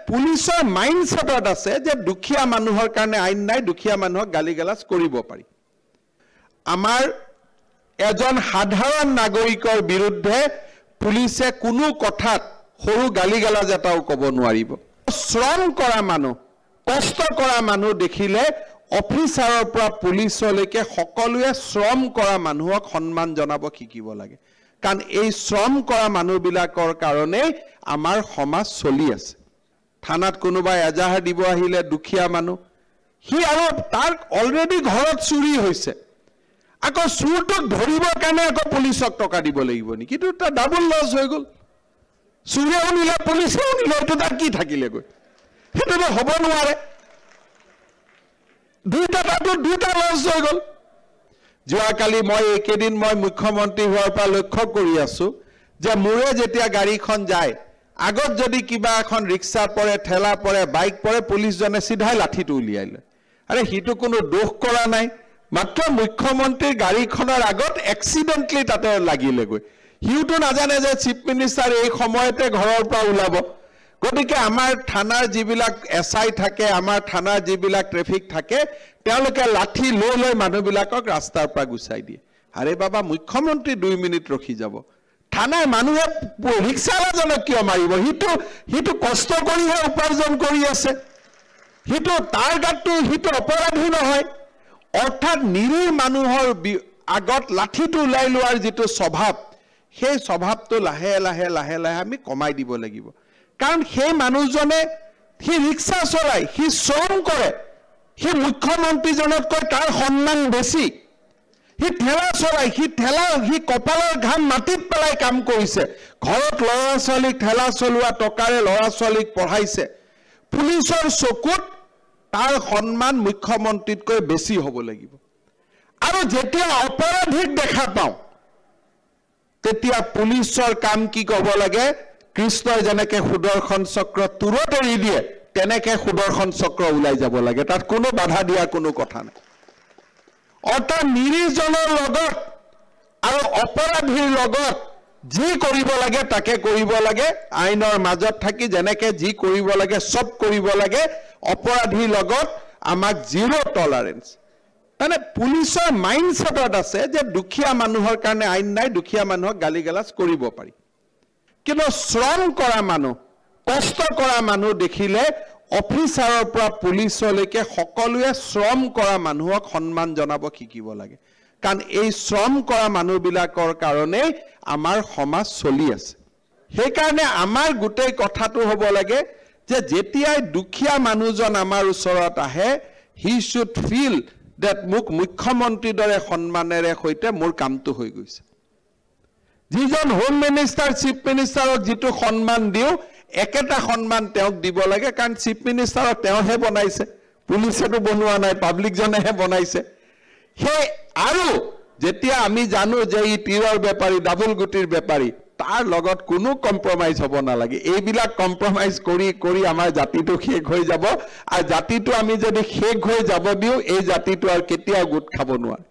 পুলিচৰ মাইণ্ডছেটত আছে যে দুখীয়া মানুহৰ কাৰণে আইন নাই, দুখীয়া মানুহক গালিগালাজ কৰিব পাৰি। আমাৰ এজন সাধাৰণ নাগৰিকৰ বিৰুদ্ধে পুলিচে কোনো কথাত সৰু গালিগালাজ এটাও ক'ব নোৱাৰিব। শ্ৰম কৰা মানুহ, কষ্ট কৰা মানুহ দেখিলে অফিচাৰৰ পৰা পুলিচলৈকে সকলোৱে শ্ৰম কৰা মানুহক সন্মান জনাব শিকিব লাগে। কাৰণ এই শ্ৰম কৰা মানুহবিলাকৰ কাৰণেই আমাৰ সমাজ চলি আছে। থানাত কোনোবাই এজাহাৰ দিব আহিলে দুখীয়া মানুহ, সি আৰু তাৰ অলৰেডি ঘৰত চুৰি হৈছে, আকৌ চুৰটোক ধৰিবৰ কাৰণে আকৌ পুলিচক টকা দিব লাগিব নেকি? কিন্তু তাৰ ডাবল লছ হৈ গ'ল। চুৰেও নিলে, পুলিচেও নিলে, এইটো তাৰ কি থাকিলেগৈ? সেইটোতো হ'ব নোৱাৰে। দুটা লছ হৈ গ'ল। যোৱাকালি মই এইকেইদিন মুখ্যমন্ত্ৰী হোৱাৰ পৰা লক্ষ্য কৰি আছো যে মোৰে যেতিয়া গাড়ীখন যায়, আগত যদি কিবা এখন ৰিক্সা পৰে, ঠেলা পৰে, বাইক পৰে, পুলিচজনে চিধাই লাঠিটো উলিয়াই লয়। আৰে সিটো কোনো দোষ কৰা নাই, মাত্ৰ মুখ্যমন্ত্ৰীৰ গাড়ীখনৰ আগত এক্সিডেণ্টলি তাতে লাগিলেগৈ। সিওতো নাজানে যে চিফ মিনিষ্টাৰ এই সময়তে ঘৰৰ পৰা ওলাব। গতিকে আমাৰ থানাৰ যিবিলাক SI থাকে, আমাৰ থানাৰ যিবিলাক ট্ৰেফিক থাকে, তেওঁলোকে লাঠি লৈ লৈ মানুহবিলাকক ৰাস্তাৰ পৰা গুচাই দিয়ে। আৰে বাবা, মুখ্যমন্ত্ৰী 2 মিনিট ৰখি যাব, থানাৰ মানুহে ৰিক্সাৱালাজনক কিয় মাৰিব? সিটো কষ্ট কৰিহে উপাৰ্জন কৰি আছে, সিটো তাৰ গাতটো সিটো অপৰাধী নহয়। অৰ্থাৎ নিৰীহ মানুহৰ আগত লাঠিটো ওলাই লোৱাৰ যিটো স্বভাৱ, সেই স্বভাৱটো লাহে লাহে লাহে লাহে আমি কমাই দিব লাগিব। কাৰণ সেই মানুহজনে সি ৰিক্সা চলায়, সি শ্ৰম কৰে, সি মুখ্যমন্ত্ৰীজনতকৈ তাৰ সন্মান বেছি। সি ঠেলা চলায়, সি কপালৰ ঘাম মাটিত পেলাই কাম কৰিছে, ঘৰত ল'ৰা ছোৱালীক ঠেলা চলোৱা টকাৰে ল'ৰা ছোৱালীক পঢ়াইছে। পুলিচৰ চকুত তাৰ সন্মান মুখ্যমন্ত্ৰীতকৈ বেছি হ'ব লাগিব। আৰু যেতিয়া অপৰাধীক দেখা পাওঁ, তেতিয়া পুলিচৰ কাম কি ক'ব লাগে? কৃষ্ণই যেনেকে সুদৰ্শন চক্ৰ তুৰত এৰি দিয়ে, তেনেকে সুদৰ্শন চক্ৰ ওলাই যাব লাগে। তাত কোনো বাধা দিয়া কোনো কথা নাই। অৰ্থাৎ নিৰীহজনৰ লগত আৰু অপৰাধীৰ লগত যি কৰিব লাগে তাকে কৰিব লাগে। আইনৰ মাজত থাকি যেনেকে যি কৰিব লাগে চব কৰিব লাগে। অপৰাধীৰ লগত আমাক 0 টলাৰেঞ্চ। মানে পুলিচৰ মাইণ্ডছেটত আছে যে দুখীয়া মানুহৰ কাৰণে আইন নাই, দুখীয়া মানুহক গালিগালাজ কৰিব পাৰি। কিন্তু শ্ৰম কৰা মানুহ, কষ্ট কৰা মানুহ দেখিলে অফিচাৰৰ পৰা পুলিচলৈকে সকলোৱে শ্ৰম কৰা মানুহক সন্মান জনাব শিকিব লাগে। কাৰণ এই শ্ৰম কৰা মানুহবিলাকৰ কাৰণেই আমাৰ সমাজ চলি আছে। সেইকাৰণে আমাৰ গোটেই কথাটো হ'ব লাগে যে যেতিয়াই দুখীয়া মানুহজন আমাৰ ওচৰত আহে, হি শুড ফিল দেট মোক মুখ্যমন্ত্ৰীৰ দৰে সন্মানেৰে সৈতে মোৰ কামটো হৈ গৈছে। যিজন হোম মিনিষ্টাৰ, চিফ মিনিষ্টাৰক যিটো সন্মান দিওঁ, একেটা সন্মান তেওঁক দিব লাগে। কাৰণ চিফ মিনিষ্টাৰক তেওঁহে বনাইছে, পুলিচেতো বনোৱা নাই, পাব্লিকজনেহে বনাইছে। সেই আৰু যেতিয়া আমি জানো যে ই তীৰৰ বেপাৰী, ডাবুল গুটিৰ বেপাৰী, তাৰ লগত কোনো কম্প্ৰমাইজ হ'ব নালাগে। এইবিলাক কম্প্ৰমাইজ কৰি কৰি আমাৰ জাতিটো শেষ হৈ যাব। আৰু জাতিটো আমি যদি শেষ হৈ যাব দিওঁ, এই জাতিটো আৰু কেতিয়াও গোট খাব নোৱাৰে।